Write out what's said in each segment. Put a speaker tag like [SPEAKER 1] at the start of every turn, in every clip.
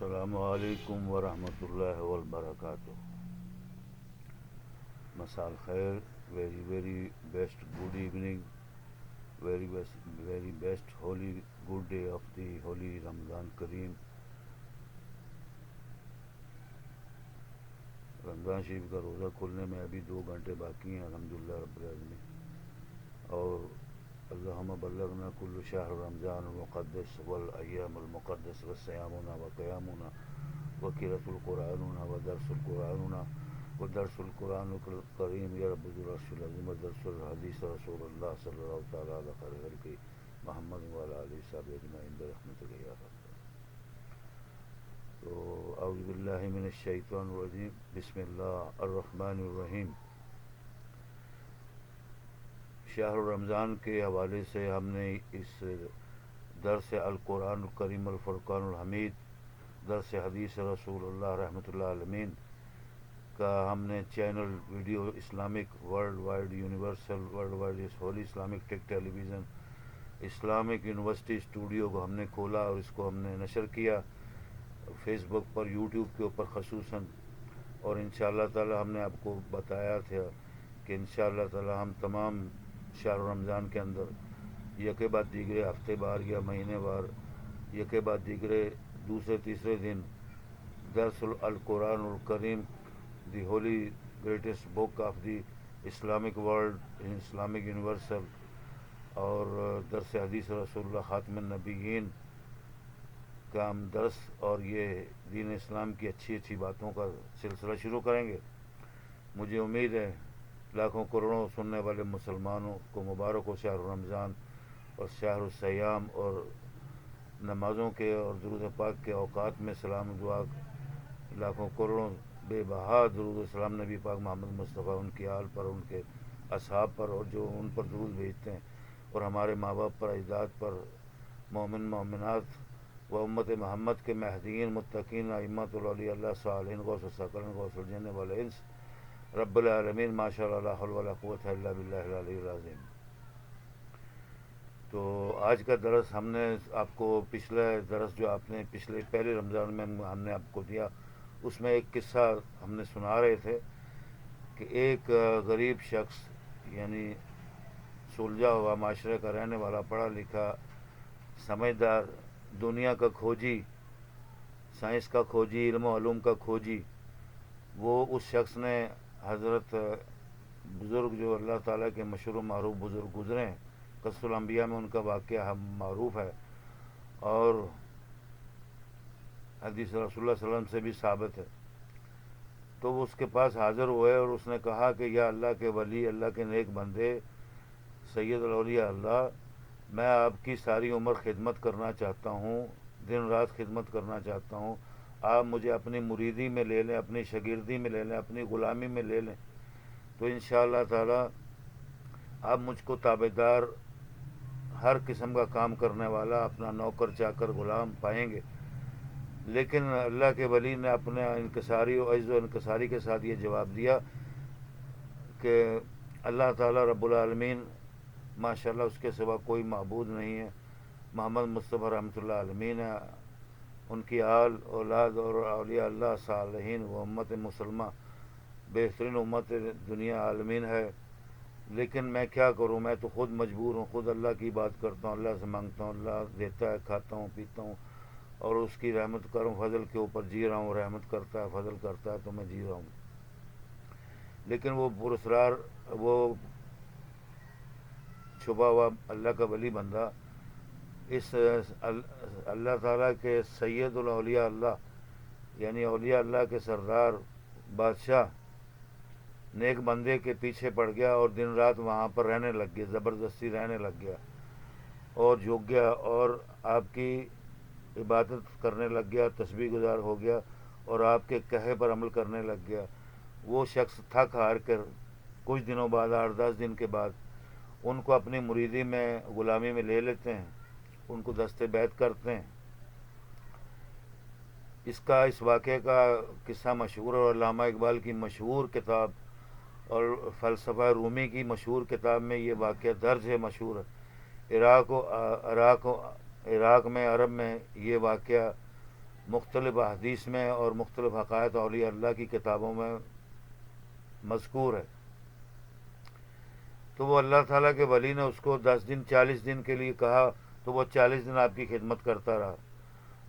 [SPEAKER 1] السلام علیکم ورحمۃ اللہ وبرکاتہ. مساء الخیر. Very very best good evening. Very best holy good day of the holy Ramzan کریم. رمضان شریف کا روزہ کھلنے میں ابھی 2 گھنٹے باقی ہیں الحمدللہ رب العالمین. اور اللہم بلغنا کل شہر رمضان المقدس والایام المقدس وصیامنا وقیامنا وقرۃ القرآننا ودرس القرآن الکریم یا رب العرش العظیم ودرس الحدیث رسول اللہ صلی اللہ تعالیٰ علیہ خیر خلقہ محمد وعلی آلہ وصحبہ اجمعین برحمتک یا رب. تو اعوذ باللہ من الشیطان الرجیم. بسم اللہ الرحمن الرحیم. شہر رمضان کے حوالے سے ہم نے اس درس القرآن الکریم الفرقان الحمید درس حدیث رسول اللہ رحمۃ اللہ علیہ کا ہم نے channel video Islamic world wide universal world wide holy Islamic tech television Islamic university studio کو ہم نے کھولا اور اس کو ہم نے نشر کیا فیس بک پر، یوٹیوب کے اوپر خصوصاً. اور انشاءاللہ تعالی ہم نے آپ کو بتایا تھا کہ انشاءاللہ تعالی ہم تمام شہر رمضان کے اندر یکے بعد دیگرے ہفتے بار یا مہینے بار یکے بعد دیگرے دوسرے تیسرے دن درس القرآن الکریم the holy greatest book of the Islamic world Islamic universal اور درس حدیث رسول اللہ خاتم النبیین کا ہم درس اور یہ دین اسلام کی اچھی اچھی باتوں کا سلسلہ شروع کریں گے. مجھے امید ہے لاکھوں کروڑوں سننے والے مسلمانوں کو مبارک ہو شہر رمضان اور شہر الصیام اور نمازوں کے اور درود پاک کے اوقات میں سلام دعا لاکھوں کروڑوں بے بہا درود و سلام نبی پاک محمد مصطفیٰ ان کی آل پر، ان کے اصحاب پر اور جو ان پر درود بھیجتے ہیں، اور ہمارے ماں باپ پر، اجداد پر، مومن مومنات و امت محمد کے مہدیین متقین ائمۃ الاولیاء اللہ صالحین غوث الثقلین غوث الجن والانس رب العالمین. ماشاء اللہ لا حول ولا قوۃ الا باللہ العلی العظیم. تو آج کا درس ہم نے آپ کو پچھلا درس جو آپ نے پہلے رمضان میں ہم نے آپ کو دیا اس میں ایک قصہ ہم نے سنا رہے تھے کہ ایک غریب شخص یعنی سلجھا ہوا معاشرے کا رہنے والا پڑھا لکھا سمجھدار دنیا کا کھوجی سائنس کا کھوجی علم و علوم کا کھوجی وہ اس شخص نے حضرت بزرگ جو اللہ تعالیٰ کے مشہور و معروف بزرگ گزرے ہیں قصص الانبیاء میں ان کا واقعہ ہم معروف ہے اور حدیث رسول اللہ صلی اللہ علیہ وسلم سے بھی ثابت ہے. تو وہ اس کے پاس حاضر ہوئے اور اس نے کہا کہ یا اللہ کے ولی، اللہ کے نیک بندے، سید الاولیاء اللہ، میں آپ کی ساری عمر خدمت کرنا چاہتا ہوں، دن رات خدمت کرنا چاہتا ہوں. آپ مجھے اپنی مریدی میں لے لیں، اپنی شاگردی میں لے لیں، اپنی غلامی میں لے لیں تو انشاءاللہ تعالی آپ مجھ کو تابعدار، ہر قسم کا کام کرنے والا، اپنا نوکر چاکر غلام پائیں گے. لیکن اللہ کے ولی نے اپنے انکساری و عجز و انکساری کے ساتھ یہ جواب دیا کہ اللہ تعالیٰ رب العالمین ماشاءاللہ اس کے سوا کوئی معبود نہیں ہے. محمد مصطفیٰ رحمۃ اللہ عالمین ہے، ان کی آل اولاد اور اولیاء اللہ صالحین و امت مسلمہ بہترین امت دنیا عالمین ہے. لیکن میں کیا کروں، میں تو خود مجبور ہوں، خود اللہ کی بات کرتا ہوں، اللہ سے مانگتا ہوں، اللہ دیتا ہے، کھاتا ہوں پیتا ہوں اور اس کی رحمت کروں، فضل کے اوپر جی رہا ہوں. رحمت کرتا ہے، فضل کرتا ہے تو میں جی رہا ہوں. لیکن وہ پراسرار، وہ چھپا ہوا اللہ کا ولی بندہ اس اللہ تعالیٰ کے سید الاولیاء اللہ یعنی اولیاء اللہ کے سردار بادشاہ نیک بندے کے پیچھے پڑ گیا اور دن رات وہاں پر رہنے لگ گیا، زبردستی رہنے لگ گیا اور جھک گیا اور آپ کی عبادت کرنے لگ گیا، تسبیح گزار ہو گیا اور آپ کے کہے پر عمل کرنے لگ گیا. وہ شخص تھک ہار کر کچھ دنوں بعد 8-10 دن کے بعد ان کو اپنی مریدی میں غلامی میں لے لیتے ہیں، ان کو دست بیعت کرتے ہیں. اس واقعے کا قصہ مشہور ہے اور علامہ اقبال کی مشہور کتاب اور فلسفہ رومی کی مشہور کتاب میں یہ واقعہ درج ہے، مشہور ہے. عراق میں عرب میں یہ واقعہ مختلف احادیث میں اور مختلف حقائق اولیاء اللہ کی کتابوں میں مذکور ہے. تو وہ اللہ تعالیٰ کے ولی نے اس کو 10 دن 40 دن کے لیے کہا تو وہ 40 دن آپ کی خدمت کرتا رہا.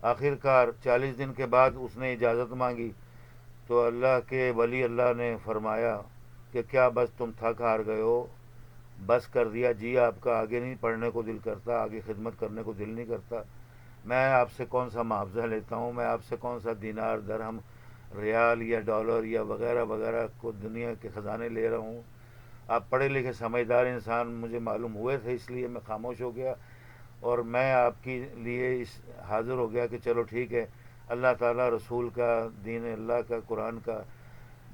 [SPEAKER 1] آخر کار 40 دن کے بعد اس نے اجازت مانگی تو اللہ کے ولی اللہ نے فرمایا کہ کیا بس تم تھک ہار گئے ہو, بس کر دیا, جی آپ کا آگے نہیں پڑھنے کو دل کرتا, آگے خدمت کرنے کو دل نہیں کرتا, میں آپ سے کون سا معاوضہ لیتا ہوں, میں آپ سے کون سا دینار درہم ریال یا ڈالر یا وغیرہ وغیرہ کو دنیا کے خزانے لے رہا ہوں. آپ پڑھے لکھے سمجھدار انسان مجھے معلوم ہوئے تھے, اس لیے میں خاموش ہو گیا اور میں آپ کے لیے حاضر ہو گیا کہ چلو ٹھیک ہے, اللہ تعالیٰ رسول کا دین اللہ کا قرآن کا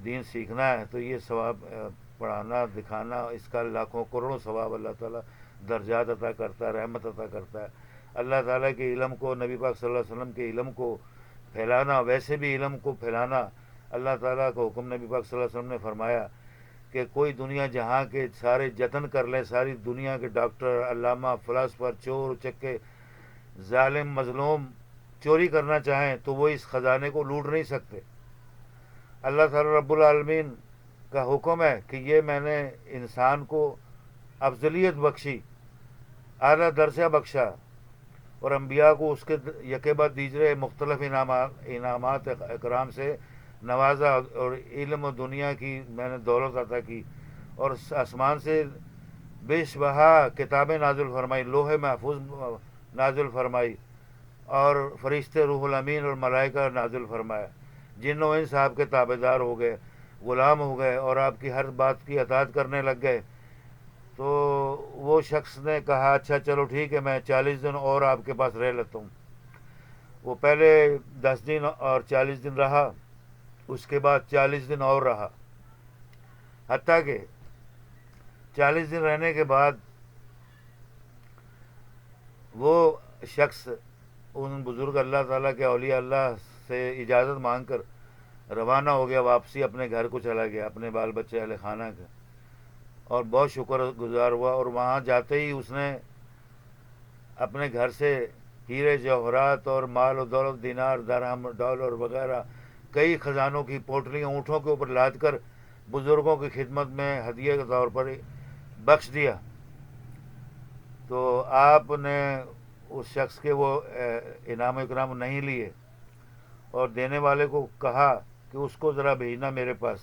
[SPEAKER 1] دین سیکھنا ہے تو یہ ثواب پڑھانا دکھانا اس کا لاکھوں کروڑوں ثواب اللہ تعالیٰ درجات عطا کرتا ہے, رحمت عطا کرتا ہے. اللہ تعالیٰ کے علم کو, نبی پاک صلی اللہ علیہ وسلم کے علم کو پھیلانا, ویسے بھی علم کو پھیلانا, اللہ تعالیٰ کا حکم نبی پاک صلی اللہ علیہ وسلم نے فرمایا کہ کوئی دنیا جہاں کے سارے جتن کر لیں, ساری دنیا کے ڈاکٹر, علامہ, فلاسفر, چور چکے, ظالم, مظلوم چوری کرنا چاہیں تو وہ اس خزانے کو لوٹ نہیں سکتے. اللہ تعالیٰ رب العالمین کا حکم ہے کہ یہ میں نے انسان کو افضلیت بخشی, اعلیٰ درجہ بخشا, اور انبیاء کو اس کے یکے بعد دیجرے مختلف انعامات اکرام سے نوازا, اور علم و دنیا کی میں نے دولت عطا کی, اور آسمان سے بیش بہا کتابیں نازل فرمائی, لوح محفوظ نازل فرمائی, اور فرشتے روح الامین اور ملائکہ نازل فرمایا. جن و انس آپ کے تابع دار ہو گئے, غلام ہو گئے اور آپ کی ہر بات کی اطاعت کرنے لگ گئے. تو وہ شخص نے کہا اچھا چلو ٹھیک ہے, میں 40 دن اور آپ کے پاس رہ لیتا ہوں. وہ پہلے 10 دن اور 40 دن رہا, اس کے بعد 40 دن اور رہا, حتیٰ کہ 40 دن رہنے کے بعد وہ شخص ان بزرگ اللہ تعالیٰ کے اولیاء اللہ سے اجازت مانگ کر روانہ ہو گیا, واپسی اپنے گھر کو چلا گیا, اپنے بال بچے اہل خانہ کا, اور بہت شکر گزار ہوا. اور وہاں جاتے ہی اس نے اپنے گھر سے ہیرے جواہرات اور مال و دولت, دینار درہم ڈالر وغیرہ کئی خزانوں کی پوٹلیاں اونٹوں کے اوپر لاد کر بزرگوں کی خدمت میں ہدیے کے طور پر بخش دیا. تو آپ نے اس شخص کے وہ انعام و اکرام نہیں لیے اور دینے والے کو کہا کہ اس کو ذرا بھیجنا میرے پاس,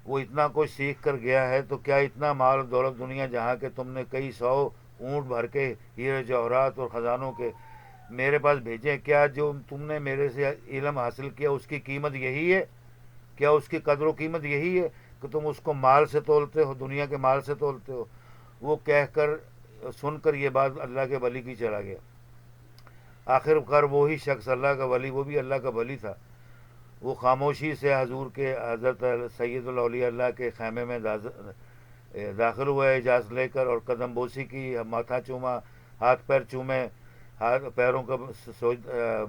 [SPEAKER 1] وہ اتنا کچھ سیکھ کر گیا ہے تو کیا اتنا مال و دولت دنیا جہاں کے تم نے کئی 100 اونٹ بھر کے ہیرے جواہرات اور خزانوں کے میرے پاس بھیجے, کیا جو تم نے میرے سے علم حاصل کیا اس کی قیمت یہی ہے, کیا اس کی قدر و قیمت یہی ہے کہ تم اس کو مال سے تولتے ہو, دنیا کے مال سے تولتے ہو. وہ کہہ کر سن کر یہ بات اللہ کے ولی کی چلا گیا. آخر کار وہی شخص اللہ کا ولی, وہ بھی اللہ کا ولی تھا, وہ خاموشی سے حضور کے حضرت سید الاولیاء اللہ کے خیمے میں داخل ہوئے اجازت لے کر, اور قدم بوسی کی, ماتھا چوما, ہاتھ پیر چومے, ہاتھ پیروں کا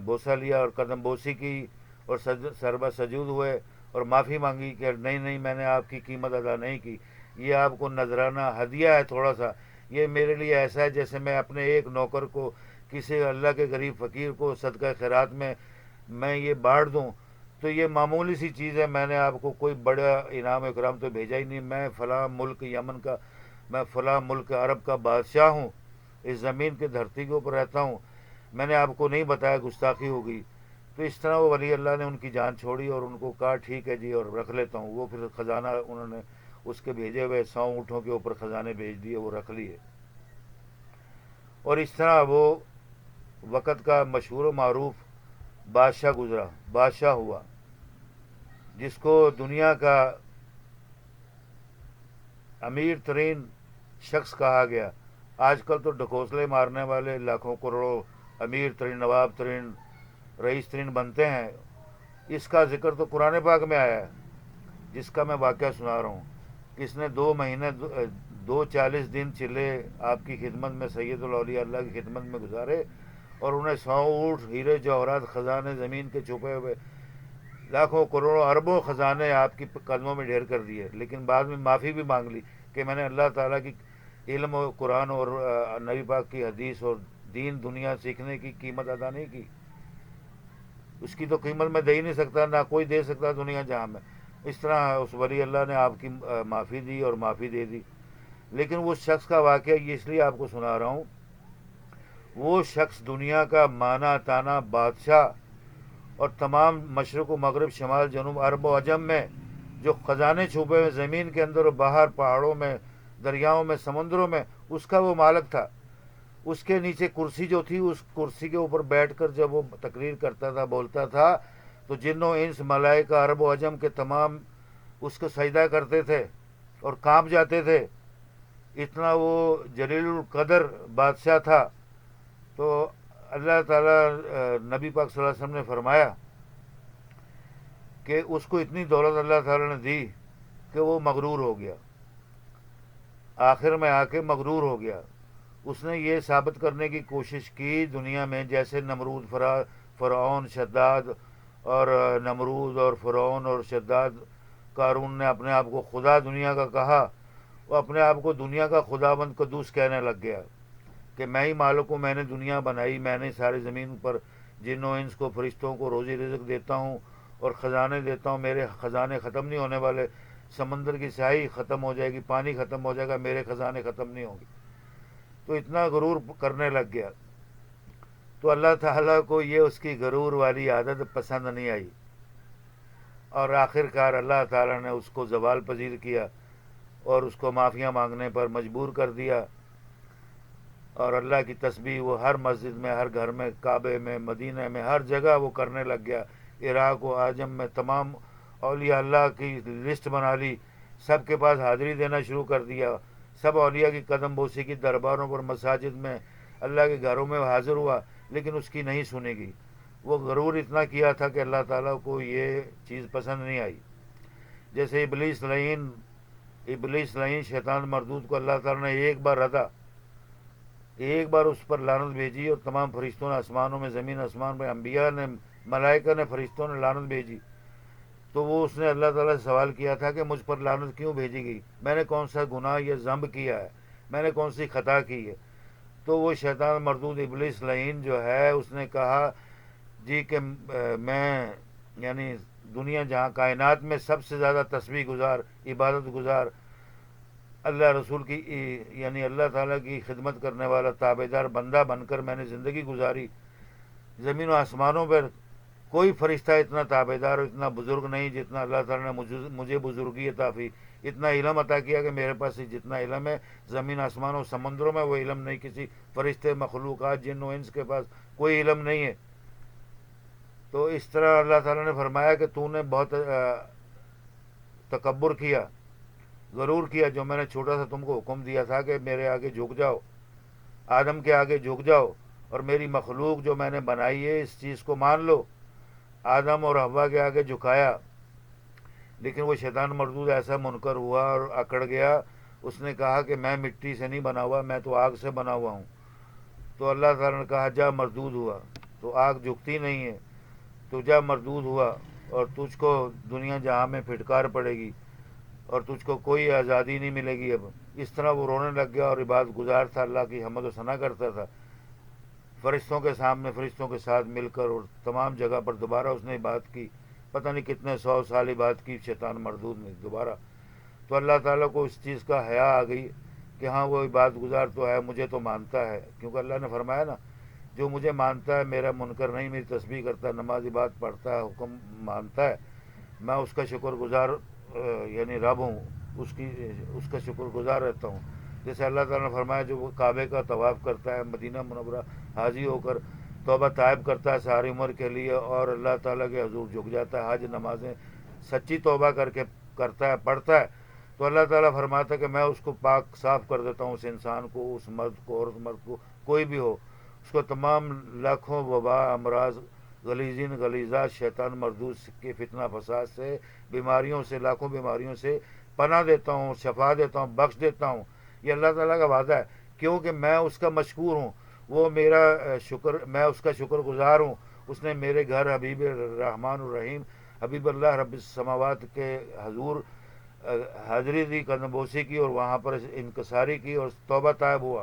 [SPEAKER 1] بوسہ لیا اور قدم بوسی کی, اور سربہ سجود ہوئے اور معافی مانگی کہ نہیں نہیں میں نے آپ کی قیمت ادا نہیں کی, یہ آپ کو نذرانہ ہدیہ ہے تھوڑا سا, یہ میرے لیے ایسا ہے جیسے میں اپنے ایک نوکر کو, کسی اللہ کے غریب فقیر کو صدقہ خیرات میں یہ بانٹ دوں, تو یہ معمولی سی چیز ہے, میں نے آپ کو کوئی بڑا انعام اکرام تو بھیجا ہی نہیں. میں فلاں ملک یمن کا, میں فلاں ملک عرب کا بادشاہ ہوں, اس زمین کی دھرتی کے اوپر رہتا ہوں, میں نے آپ کو نہیں بتایا, گستاخی ہوگی. تو اس طرح وہ ولی اللہ نے ان کی جان چھوڑی اور ان کو کہا ٹھیک ہے جی اور رکھ لیتا ہوں. وہ پھر خزانہ انہوں نے اس کے بھیجے ہوئے 100 اونٹوں کے اوپر خزانے بھیج دیے, وہ رکھ لیے. اور اس طرح وہ وقت کا مشہور و معروف بادشاہ گزرا, بادشاہ ہوا, جس کو دنیا کا امیر ترین شخص کہا گیا. آج کل تو ڈھکوسلے مارنے والے لاکھوں کروڑوں امیر ترین, نواب ترین, رئیس ترین بنتے ہیں. اس کا ذکر تو قرآن پاک میں آیا ہے, جس کا میں واقعہ سنا رہا ہوں. کس نے 2 مہینے 40 دن چلے آپ کی خدمت میں, سید الاولیاء اللہ کی خدمت میں گزارے, اور انہیں 100 اونٹ, ہیرے جواہرات, خزانے زمین کے چھپے ہوئے لاکھوں کروڑوں اربوں خزانے آپ کی قدموں میں ڈھیر کر دیے. لیکن بعد میں معافی بھی مانگ لی کہ میں نے اللہ تعالیٰ کی علم و قرآن اور نبی پاک کی حدیث اور دین دنیا سیکھنے کی قیمت ادا نہیں کی. اس کی تو قیمت میں دے ہی نہیں سکتا، نہ کوئی دے سکتا دنیا جہاں میں۔ اس طرح اس ولی اللہ نے آپ کی معافی دی اور معافی دے دی۔ لیکن وہ شخص کا واقعہ یہ اس لیے آپ کو سنا رہا ہوں، وہ شخص دنیا کا مانا تانا بادشاہ اور تمام مشرق و مغرب، شمال جنوب، عرب و عجم میں جو خزانے چھپے ہوئے زمین کے اندر اور باہر، پہاڑوں میں، دریاؤں میں، سمندروں میں، اس کا وہ مالک تھا۔ اس کے نیچے کرسی جو تھی، اس کرسی کے اوپر بیٹھ کر جب وہ تقریر کرتا تھا، بولتا تھا، تو جن و انس، ملائکہ، عرب و عجم کے تمام اس کو سجدہ کرتے تھے اور کانپ جاتے تھے، اتنا وہ جلیل القدر بادشاہ تھا۔ تو اللہ تعالیٰ، نبی پاک صلی اللہ علیہ وسلم نے فرمایا کہ اس کو اتنی دولت اللہ تعالیٰ نے دی کہ وہ مغرور ہو گیا، آخر میں آ کے مغرور ہو گیا۔ اس نے یہ ثابت کرنے کی کوشش کی دنیا میں، جیسے نمرود، فرعون، شداد، اور نمرود اور فرعون اور شداد، قارون نے اپنے آپ کو خدا دنیا کا کہا، وہ اپنے آپ کو دنیا کا خداوند قدوس کہنے لگ گیا کہ میں ہی مالک ہوں، میں نے دنیا بنائی، میں نے ساری زمین پر جن و انس کو، فرشتوں کو روزی رزق دیتا ہوں اور خزانے دیتا ہوں، میرے خزانے ختم نہیں ہونے والے، سمندر کی سیاہی ختم ہو جائے گی، پانی ختم ہو جائے گا، میرے خزانے ختم نہیں ہوں گے۔ تو اتنا غرور کرنے لگ گیا۔ تو اللہ تعالیٰ کو یہ اس کی غرور والی عادت پسند نہیں آئی، اور آخر کار اللہ تعالیٰ نے اس کو زوال پذیر کیا اور اس کو معافیاں مانگنے پر مجبور کر دیا، اور اللہ کی تسبیح وہ ہر مسجد میں، ہر گھر میں، کعبے میں، مدینہ میں، ہر جگہ وہ کرنے لگ گیا۔ عراق و عجم میں تمام اولیاء اللہ کی لسٹ بنا لی، سب کے پاس حاضری دینا شروع کر دیا، سب اولیاء کی قدم بوسی کی، درباروں پر، مساجد میں، اللہ کے گھروں میں وہ حاضر ہوا، لیکن اس کی نہیں سنے گی۔ وہ غرور اتنا کیا تھا کہ اللہ تعالیٰ کو یہ چیز پسند نہیں آئی۔ جیسے ابلیس لعین شیطان مردود کو اللہ تعالیٰ نے ایک بار اس پر لعنت بھیجی، اور تمام فرشتوں نے، آسمانوں میں، زمین آسمان میں، انبیاء نے، ملائکہ نے، فرشتوں نے لعنت بھیجی، تو وہ اس نے اللہ تعالیٰ سے سوال کیا تھا کہ مجھ پر لعنت کیوں بھیجی گئی، میں نے کون سا گناہ یا ذنب کیا ہے، میں نے کون سی خطا کی ہے؟ تو وہ شیطان مردود ابلیس لعین جو ہے، اس نے کہا جی کہ میں، یعنی دنیا جہاں کائنات میں سب سے زیادہ تسبیح گزار، عبادت گزار، اللہ رسول کی، یعنی اللہ تعالیٰ کی خدمت کرنے والا تابع دار بندہ بن کر میں نے زندگی گزاری، زمین و آسمانوں پر کوئی فرشتہ اتنا تابع دار اور اتنا بزرگ نہیں جتنا اللہ تعالیٰ نے مجھے بزرگی عطا کی، اتنا علم عطا کیا کہ میرے پاس جتنا علم ہے زمین آسمانوں سمندروں میں وہ علم نہیں، کسی فرشتے، مخلوقات، جن و انس کے پاس کوئی علم نہیں ہے۔ تو اس طرح اللہ تعالیٰ نے فرمایا کہ تو نے بہت تکبر کیا، غرور کیا، جو میں نے چھوٹا سا تم کو حکم دیا تھا کہ میرے آگے جھک جاؤ، آدم کے آگے جھک جاؤ، اور میری مخلوق جو میں نے بنائی ہے اس چیز کو مان لو، آدم اور حوا کے آگے جھکایا۔ لیکن وہ شیطان مردود ایسا منکر ہوا اور اکڑ گیا، اس نے کہا کہ میں مٹی سے نہیں بنا ہوا، میں تو آگ سے بنا ہوا ہوں۔ تو اللہ تعالیٰ نے کہا جا، مردود ہوا، تو آگ جھکتی نہیں ہے، تو جا مردود ہوا، اور تجھ کو دنیا جہاں میں پھٹکار پڑے گی، اور تجھ کو کوئی آزادی نہیں ملے گی اب۔ اس طرح وہ رونے لگ گیا اور عبادت گزار تھا، اللہ کی حمد و ثنا کرتا تھا، فرشتوں کے سامنے، فرشتوں کے ساتھ مل کر، اور تمام جگہ پر دوبارہ اس نے بات کی، پتہ نہیں کتنے 100 سال بات کی شیطان مردود نے دوبارہ۔ تو اللہ تعالیٰ کو اس چیز کا حیا آ گئی کہ ہاں وہ عبادت گزار تو ہے، مجھے تو مانتا ہے، کیونکہ اللہ نے فرمایا نا، جو مجھے مانتا ہے، میرا منکر نہیں، میری تسبیح کرتا ہے، نماز عبادت پڑھتا ہے، حکم مانتا ہے، میں اس کا شکر گزار یعنی رب ہوں، اس کا شکر گزار رہتا ہوں۔ جیسے اللہ تعالیٰ نے فرمایا جو وہ کعبے کا طواف کرتا ہے، مدینہ منورہ حاضی ہو کر توبہ طائب کرتا ہے ساری عمر کے لیے، اور اللہ تعالیٰ کے حضور جھک جاتا ہے، حج نمازیں سچی توبہ کر کے کرتا ہے، پڑھتا ہے، تو اللہ تعالیٰ فرماتا ہے کہ میں اس کو پاک صاف کر دیتا ہوں، اس انسان کو، اس مرد کو، عورت مرد کو، کوئی بھی ہو، اس کو تمام لاکھوں وبا، امراض، غلیظین، غلیظات، شیطان مردود کے فتنہ فساد سے، بیماریوں سے، لاکھوں بیماریوں سے پناہ دیتا ہوں، شفا دیتا ہوں، بخش دیتا ہوں۔ یہ اللہ تعالیٰ کا وعدہ ہے، کیونکہ میں اس کا مشکور ہوں، وہ میرا میں اس کا شکر گزار ہوں۔ اس نے میرے گھر حبیب الرحمن الرحیم، حبیب اللہ رب السماوات کے حضور حاضری دی، قدم بوسی کی، اور وہاں پر انکساری کی، اور توبہ طائب ہوا،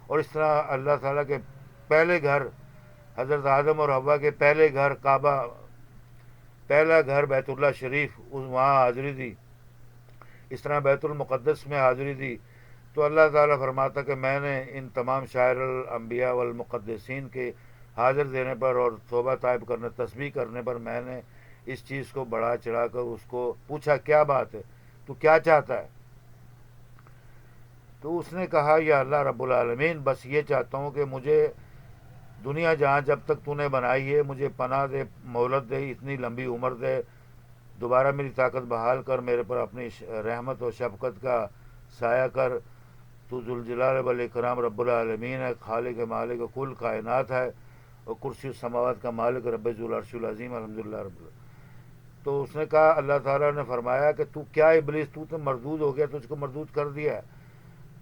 [SPEAKER 1] اور اس طرح اللہ تعالیٰ کے پہلے گھر حضرت آدم اور حوا کے پہلے گھر کعبہ، پہلا گھر بیت اللہ شریف، وہاں حاضری دی، اس طرح بیت المقدس میں حاضری دی، تو اللہ تعالیٰ فرماتا کہ میں نے ان تمام شاعر الانبیاء والمقدسین کے حاضر دینے پر اور توبہ طائب کرنے، تسبیح کرنے پر میں نے اس چیز کو بڑھا چڑھا کر اس کو پوچھا کیا بات ہے، تو کیا چاہتا ہے؟ تو اس نے کہا یا اللہ رب العالمین، بس یہ چاہتا ہوں کہ مجھے دنیا جہاں جب تک تو نے بنائی ہے مجھے پناہ دے، مہلت دے، اتنی لمبی عمر دے، دوبارہ میری طاقت بحال کر، میرے پر اپنی رحمت و شفقت کا سایہ کر، تو ذوالجلال والاکرام رب العالمین ہے، خالق مالک کل کائنات ہے، اور کرسی السماوات کا مالک رب ذو العرش العظیم الحمدللہ رب العالمین۔ تو اس نے کہا، اللہ تعالیٰ نے فرمایا کہ تو کیا ابلیس، تو مردود ہو گیا، تجھ کو مردود کر دیا ہے،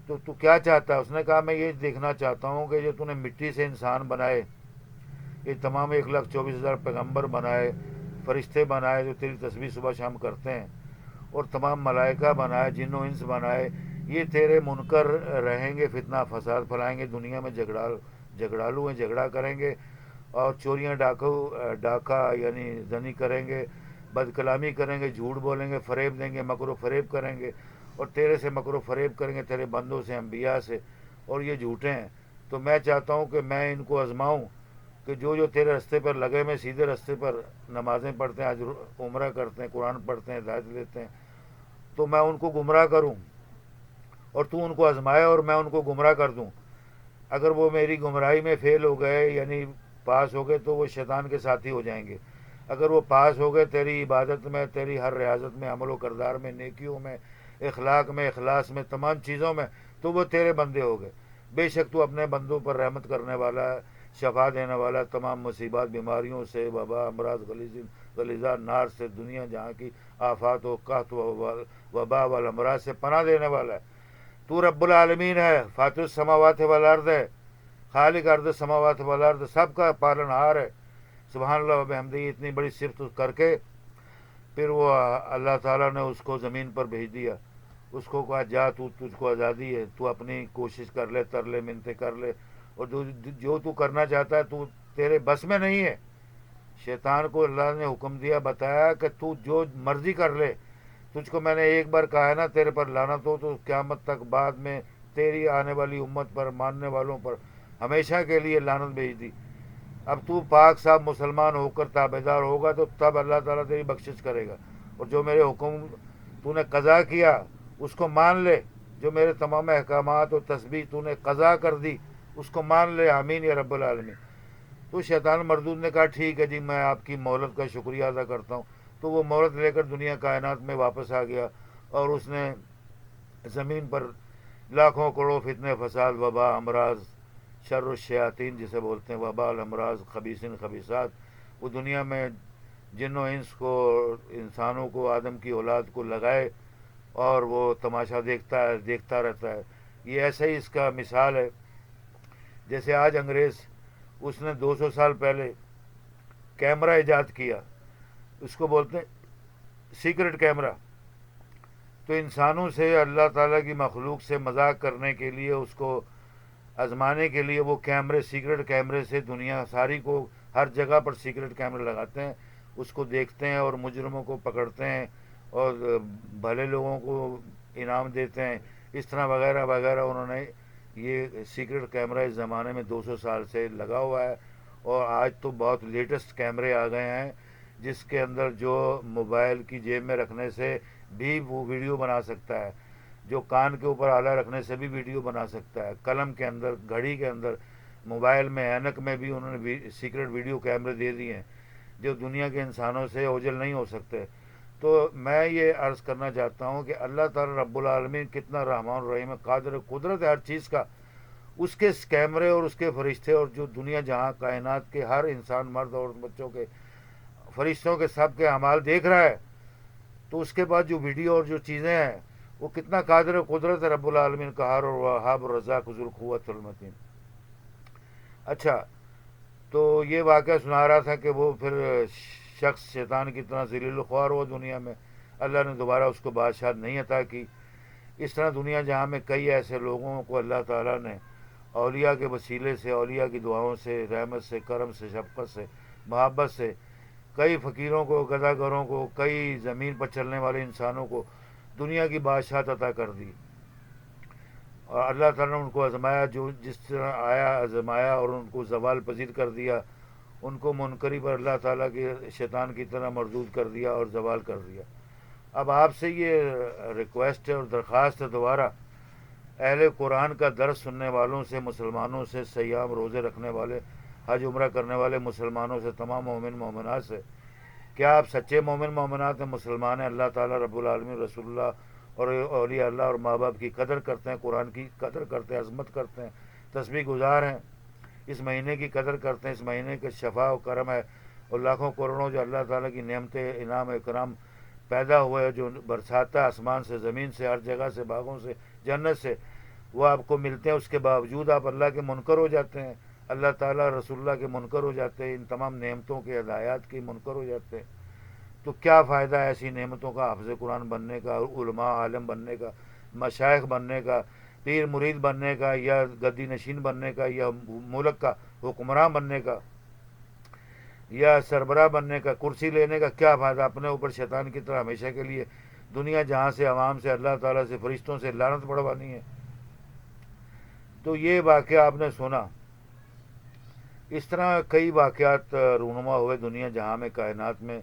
[SPEAKER 1] تو کیا چاہتا ہے؟ اس نے کہا میں یہ دیکھنا چاہتا ہوں کہ جو تو نے مٹی سے انسان بنائے، یہ تمام 1,24,000 پیغمبر بنائے، فرشتے بنائے جو تیری تسبیح صبح شام کرتے ہیں، اور تمام ملائکہ بنائے، جن و انس بنائے، یہ تیرے منکر رہیں گے، فتنہ فساد پھیلائیں گے دنیا میں، جھگڑالو ہیں، جھگڑا کریں گے، اور چوریاں ڈاکہ یعنی زنی کریں گے، بد کلامی کریں گے، جھوٹ بولیں گے، فریب دیں گے، مکر و فریب کریں گے، اور تیرے سے مکر و فریب کریں گے، تیرے بندوں سے، انبیاء سے، اور یہ جھوٹے ہیں۔ تو میں چاہتا ہوں کہ میں ان کو آزماؤں کہ جو تیرے رستے پر لگے میں سیدھے رستے پر نمازیں پڑھتے ہیں، آج عمرہ کرتے ہیں، قرآن پڑھتے ہیں، ہدایت لیتے ہیں، تو میں ان کو گمراہ کروں، اور تو ان کو آزمائے اور میں ان کو گمراہ کر دوں۔ اگر وہ میری گمراہی میں فیل ہو گئے یعنی پاس ہو گئے تو وہ شیطان کے ساتھی ہو جائیں گے، اگر وہ پاس ہو گئے تیری عبادت میں، تیری ہر ریاضت میں، عمل و کردار میں، نیکیوں میں، اخلاق میں، اخلاص میں، تمام چیزوں میں، تو وہ تیرے بندے ہو گئے۔ بے شک تو اپنے بندوں پر رحمت کرنے والا، شفا دینے والا، تمام مصیبات، بیماریوں سے، وبا، امراض، غلیظہ، نار سے، دنیا جہاں کی آفات و قحط و وبا والامراض سے پناہ دینے والا ہے۔ تو رب العالمین ہے، فاطر السماوات والارض ہے، خالق ارض سماوات والارض، سب کا پالن ہار ہے۔ سبحان اللہ و بحمدہ، اتنی بڑی صفت کر کے پھر وہ اللہ تعالیٰ نے اس کو زمین پر بھیج دیا، اس کو کہا جا، تجھ کو آزادی ہے، تو اپنی کوشش کر لے، تر لے، منتیں کر لے، اور جو تو کرنا چاہتا ہے تو تیرے بس میں نہیں ہے۔ شیطان کو اللہ نے حکم دیا، بتایا کہ تو جو مرضی کر لے، تجھ کو میں نے ایک بار کہا ہے نا تیرے پر لعنت ہو، تو قیامت تک بعد میں تیری آنے والی امت پر، ماننے والوں پر ہمیشہ کے لیے لعنت بھیج دی۔ اب تو پاک صاحب مسلمان ہو کر تابعدار ہوگا تو تب اللہ تعالیٰ تیری بخشش کرے گا، اور جو میرے حکم تو نے قضا کیا اس کو مان لے، جو میرے تمام احکامات اور تسبیح تو نے قضا کر دی اس کو مان لے، آمین یا رب العالمین۔ تو شیطان مردود نے کہا ٹھیک ہے جی، میں آپ کی مہلت کا شکریہ ادا کرتا ہوں۔ تو وہ مہلت لے کر دنیا کائنات میں واپس آ گیا، اور اس نے زمین پر لاکھوں کروڑوں فتنے، فساد، وبا، امراض، شر الشیاطین جسے بولتے ہیں، وبا، الامراض، خبیثین، خبیثات، وہ دنیا میں جن و انس کو، انسانوں کو، آدم کی اولاد کو لگائے، اور وہ تماشا دیکھتا رہتا ہے۔ یہ ایسا ہی اس کا مثال ہے، جیسے آج انگریز، اس نے 200 سال پہلے کیمرہ ایجاد کیا، اس کو بولتے ہیں سیکرٹ کیمرہ۔ تو انسانوں سے، اللہ تعالیٰ کی مخلوق سے مذاق کرنے کے لیے، اس کو آزمانے کے لیے وہ کیمرے، سیکرٹ کیمرے سے دنیا ساری کو، ہر جگہ پر سیکرٹ کیمرے لگاتے ہیں، اس کو دیکھتے ہیں اور مجرموں کو پکڑتے ہیں، اور بھلے لوگوں کو انعام دیتے ہیں، اس طرح وغیرہ وغیرہ۔ انہوں نے یہ سیکرٹ کیمرہ اس زمانے میں 200 سال سے لگا ہوا ہے، اور آج تو بہت لیٹسٹ کیمرے آ گئے ہیں، جس کے اندر جو موبائل کی جیب میں رکھنے سے بھی وہ ویڈیو بنا سکتا ہے، جو کان کے اوپر آلہ رکھنے سے بھی ویڈیو بنا سکتا ہے، قلم کے اندر، گھڑی کے اندر، موبائل میں، اینک میں بھی انہوں نے سیکرٹ ویڈیو کیمرے دے دیے ہیں، جو دنیا کے انسانوں سے اوجھل نہیں ہو سکتے۔ تو میں یہ عرض کرنا چاہتا ہوں کہ اللہ تعالی رب العالمین کتنا رحمان الرحیم ہے، قادر قدرت ہے ہر چیز کا، اس کے کیمرے اور اس کے فرشتے، اور جو دنیا جہاں کائنات کے ہر انسان، مرد اور بچوں کے، فرشتوں کے، سب کے اعمال دیکھ رہا ہے، تو اس کے بعد جو ویڈیو اور جو چیزیں ہیں، وہ کتنا قادر قدرت ہے رب العالمین، قہار اور وہاب الرزاق ذو القوت المتین۔ اچھا، تو یہ واقعہ سنا رہا تھا کہ وہ پھر شخص شیطان کی طرح ذلیل الخوار ہوا دنیا میں، اللہ نے دوبارہ اس کو بادشاہت نہیں عطا کی۔ اس طرح دنیا جہاں میں کئی ایسے لوگوں کو اللہ تعالیٰ نے اولیاء کے وسیلے سے، اولیاء کی دعاؤں سے، رحمت سے، کرم سے، شفقت سے، محبت سے کئی فقیروں کو، گداگروں کو، کئی زمین پر چلنے والے انسانوں کو دنیا کی بادشاہت عطا کر دی، اور اللہ تعالیٰ نے ان کو آزمایا، جو جس طرح آیا آزمایا اور ان کو زوال پذیر کر دیا، ان کو منکری پر اللہ تعالیٰ کے شیطان کی طرح مردود کر دیا اور زوال کر دیا۔ اب آپ سے یہ ریکویسٹ ہے اور درخواست ہے دوبارہ، اہل قرآن کا درس سننے والوں سے، مسلمانوں سے، سیام روزے رکھنے والے، حج عمرہ کرنے والے مسلمانوں سے، تمام مومن مومنات سے، کیا آپ سچے مومن مومنات ہیں، مسلمان ہیں، اللہ تعالیٰ رب العالمین، رسول اللہ اور اولیاء اللہ اور ماں باپ کی قدر کرتے ہیں، قرآن کی قدر کرتے ہیں، عظمت کرتے ہیں، تسبیح گزار ہیں، اس مہینے کی قدر کرتے ہیں، اس مہینے کے شفا و کرم ہے، اور لاکھوں کروڑوں جو اللہ تعالیٰ کی نعمتیں، انعام اکرام پیدا ہوئے، جو برساتا ہے آسمان سے، زمین سے، ہر جگہ سے، باغوں سے، جنت سے، وہ آپ کو ملتے ہیں، اس کے باوجود آپ اللہ کے منکر ہو جاتے ہیں، اللہ تعالیٰ رسول اللہ کے منکر ہو جاتے ہیں، ان تمام نعمتوں کے، ہدایات کے منکر ہو جاتے ہیں، تو کیا فائدہ ہے ایسی نعمتوں کا، حافظ قرآن بننے کا، علماء عالم بننے کا، مشائخ بننے کا، پیر مرید بننے کا، یا گدی نشین بننے کا، یا ملک کا حکمراں بننے کا، یا سربراہ بننے کا، کرسی لینے کا کیا فائدہ؟ اپنے اوپر شیطان کی طرح ہمیشہ کے لیے دنیا جہاں سے، عوام سے، اللہ تعالیٰ سے، فرشتوں سے لعنت پڑوانی ہے۔ تو یہ واقعہ آپ نے سنا، اس طرح کئی واقعات رونما ہوئے دنیا جہاں میں، کائنات میں،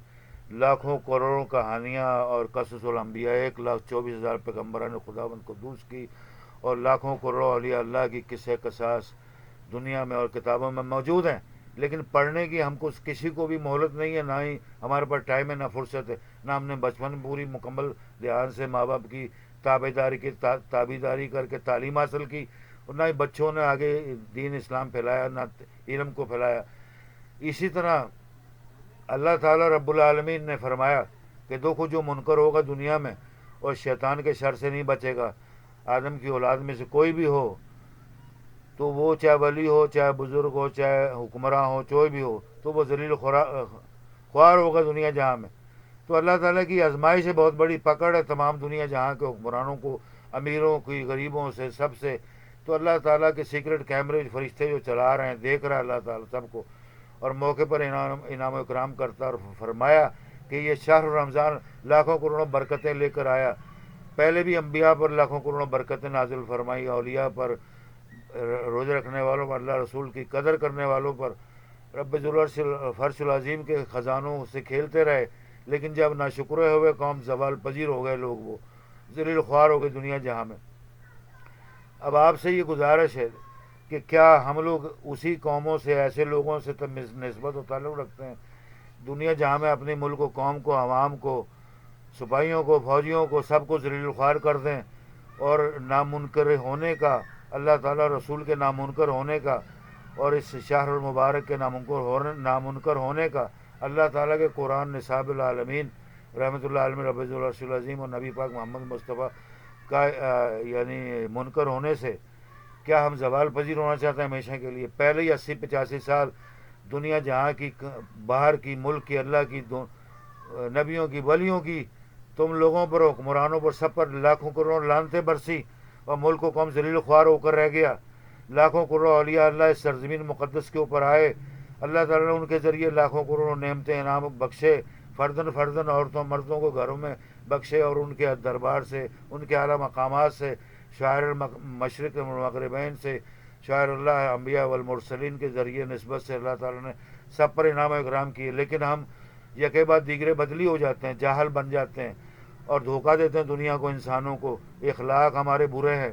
[SPEAKER 1] لاکھوں کروڑوں کہانیاں اور قصص الانبیاء، 1,24,000 پیغمبران خداوند قدوس کی، اور لاکھوں کروڑوں اولیاء اللہ کی قصے قصاص دنیا میں اور کتابوں میں موجود ہیں، لیکن پڑھنے کی ہم کو کسی کو بھی مہلت نہیں ہے، نہ ہی ہمارے پاس ٹائم ہے، نہ فرصت ہے، نہ ہم نے بچپن پوری مکمل دھیان سے ماں باپ کی تابعداری کر کے تعلیم حاصل کی، اور نہ ہی بچوں نے آگے دین اسلام پھیلایا، نہ علم کو پھیلایا۔ اسی طرح اللہ تعالیٰ رب العالمین نے فرمایا کہ دیکھو جو منکر ہوگا دنیا میں اور شیطان کے شر سے نہیں بچے گا، آدم کی اولاد میں سے کوئی بھی ہو، تو وہ چاہے ولی ہو، چاہے بزرگ ہو، چاہے حکمراں ہو، کوئی بھی ہو، تو وہ ذلیل خوار ہوگا دنیا جہاں میں۔ تو اللہ تعالیٰ کی آزمائش ہے، بہت بڑی پکڑ ہے تمام دنیا جہاں کے حکمرانوں کو، امیروں کی، غریبوں سے، سب سے۔ تو اللہ تعالیٰ کے سیکرٹ کیمرے فرشتے جو چلا رہے ہیں، دیکھ رہا ہے اللہ تعالیٰ سب کو، اور موقع پر انعام و اکرام کرتا، اور فرمایا کہ یہ شہر رمضان لاکھوں کروڑوں برکتیں لے کر آیا۔ پہلے بھی انبیاء پر لاکھوں کروڑوں برکتیں نازل فرمائی، اولیاء پر، روزے رکھنے والوں پر، اللہ رسول کی قدر کرنے والوں پر، رب ذوالعرش فرش العظیم کے خزانوں سے کھیلتے رہے، لیکن جب ناشکرے ہوئے قوم، زوال پذیر ہو گئے لوگ، وہ ذلیل خوار ہو گئے دنیا جہاں میں۔ اب آپ سے یہ گزارش ہے کہ کیا ہم لوگ اسی قوموں سے، ایسے لوگوں سے نسبت و تعلق رکھتے ہیں دنیا جہاں میں، اپنے ملک و قوم کو، عوام کو، سپاہیوں کو، فوجیوں کو، سب کو ذلیل خوار کر دیں، اور نامنکر ہونے کا، اللہ تعالیٰ رسول کے نامنکر ہونے کا، اور اس شہر المبارک کے نامنکر ہونے کا، اللہ تعالیٰ کے قرآن نصاب العالمین رحمۃ اللہ علیہ رب العرش العظیم اور نبی پاک محمد مصطفیٰ کا یعنی منکر ہونے سے کیا ہم زوال پذیر ہونا چاہتے ہیں ہمیشہ کے لیے؟ پہلے ہی 80-85 سال دنیا جہاں کی، باہر کی، ملک کی، اللہ کی، نبیوں کی، ولیوں کی، تم لوگوں پر، حکمرانوں پر، سب پر لاکھوں کروڑوں لعنتیں برسی، اور ملک و قوم ذلیل خوار ہو کر رہ گیا۔ لاکھوں کروڑوں اولیاء اللہ اس سرزمین مقدس کے اوپر آئے، اللہ تعالیٰ نے ان کے ذریعے لاکھوں کروڑوں نعمتیں، انعام بخشے، فردن فردن عورتوں مردوں کو گھروں میں بخشے، اور ان کے دربار سے، ان کے اعلیٰ مقامات سے، شاعر المشرق والمغربین سے، شاعر اللہ انبیاء والمرسلین کے ذریعے نسبت سے اللہ تعالیٰ نے سب پر انعام و اکرام کیے، لیکن ہم یکے بعد دیگرے بدلی ہو جاتے ہیں، جاہل بن جاتے ہیں، اور دھوکہ دیتے ہیں دنیا کو، انسانوں کو۔ اخلاق ہمارے برے ہیں،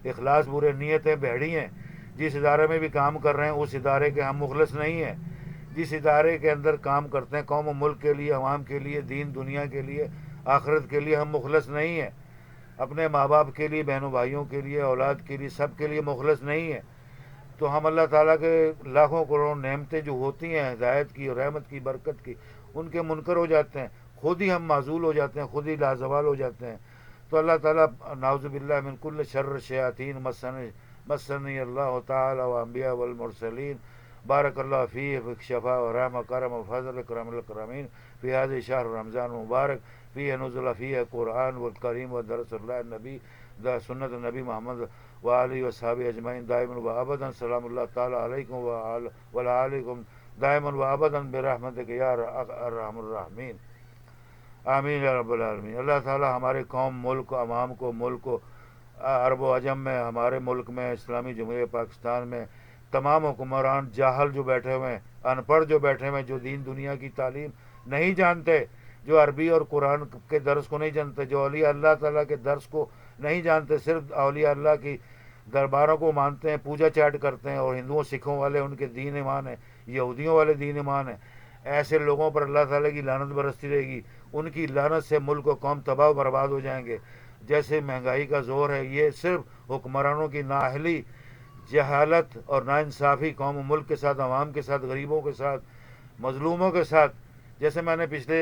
[SPEAKER 1] اخلاص برے، نیتیں بھیڑی ہیں۔ جس ادارے میں بھی کام کر رہے ہیں اس ادارے کے ہم مخلص نہیں ہیں، جس ادارے کے اندر کام کرتے ہیں قوم و ملک کے لیے، عوام کے لیے، دین دنیا کے لیے، آخرت کے لیے ہم مخلص نہیں ہیں، اپنے ماں باپ کے لیے، بہنوں بھائیوں کے لیے، اولاد کے لیے، سب کے لیے مخلص نہیں ہیں، تو ہم اللہ تعالیٰ کے لاکھوں کروڑوں نعمتیں جو ہوتی ہیں ہدایت کی، رحمت کی، برکت کی، ان کے منکر ہو جاتے ہیں، خود ہی ہم معزول ہو جاتے ہیں، خود ہی لازوال ہو جاتے ہیں۔ تو اللہ تعالیٰ نعوذ باللہ من کل شر شیاطین مسنی اللہ تعالیٰ و انبیاء والمرسلین بارک اللہ فیہ شفا و رحم و کرم و فضل کرم الکرمین فی هذا شہر رمضان مبارک فی نزل فی قرآن والکریم و درس اللہ نبی دا سنت نبی محمد و علیہ وصحابہ اجمعین دائما و ابدا سلام اللہ تعالی علیکم و علیکم دائما و ابدا برحمتک یا ارحم الراحمین آمین یا رب العالمین۔ اللہ تعالی ہمارے قوم ملک عوام کو ملک کو عرب و عجم میں ہمارے ملک میں اسلامی جمہوریہ پاکستان میں تمام حکمران جاہل جو بیٹھے ہوئے ہیں ان پڑھ جو بیٹھے ہوئے ہیں جو دین دنیا کی تعلیم نہیں جانتے جو عربی اور قرآن کے درس کو نہیں جانتے جو اولیاء اللہ تعالیٰ کے درس کو نہیں جانتے صرف اولیاء اللہ کی درباروں کو مانتے ہیں پوجا چاٹ کرتے ہیں اور ہندوؤں سکھوں والے ان کے دین ایمان ہیں یہودیوں والے دین ایمان ہیں ایسے لوگوں پر اللہ تعالیٰ کی لعنت برستی رہے گی ان کی لعنت سے ملک و قوم تباہ و برباد ہو جائیں گے جیسے مہنگائی کا زور ہے یہ صرف حکمرانوں کی نااہلی جہالت اور ناانصافی قوم و ملک کے ساتھ عوام کے ساتھ غریبوں کے ساتھ مظلوموں کے ساتھ جیسے میں نے پچھلے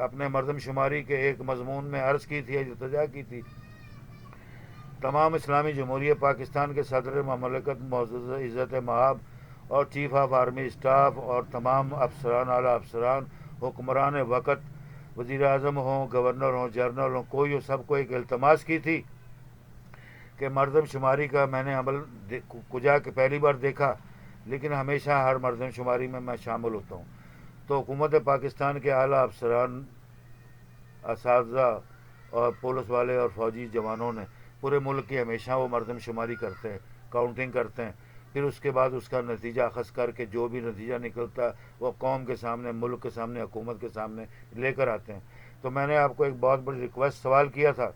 [SPEAKER 1] اپنے مردم شماری کے ایک مضمون میں عرض کی تھی التجا کی تھی تمام اسلامی جمہوریہ پاکستان کے صدر مملکت معزز عزت مآب اور چیف آف آرمی اسٹاف اور تمام افسران اعلیٰ افسران حکمران وقت وزیر اعظم ہوں گورنر ہوں جنرل ہوں کوئی ہو سب کو ایک التماس کی تھی کہ مردم شماری کا میں نے عمل کجا کے پہلی بار دیکھا لیکن ہمیشہ ہر مردم شماری میں شامل ہوتا ہوں تو حکومت پاکستان کے اعلیٰ افسران اساتذہ اور پولیس والے اور فوجی جوانوں نے پورے ملک کی ہمیشہ وہ مردم شماری کرتے ہیں کاؤنٹنگ کرتے ہیں پھر اس کے بعد اس کا نتیجہ اخذ کر کے جو بھی نتیجہ نکلتا ہے وہ قوم کے سامنے ملک کے سامنے حکومت کے سامنے لے کر آتے ہیں تو میں نے آپ کو ایک بہت بڑی ریکویسٹ سوال کیا تھا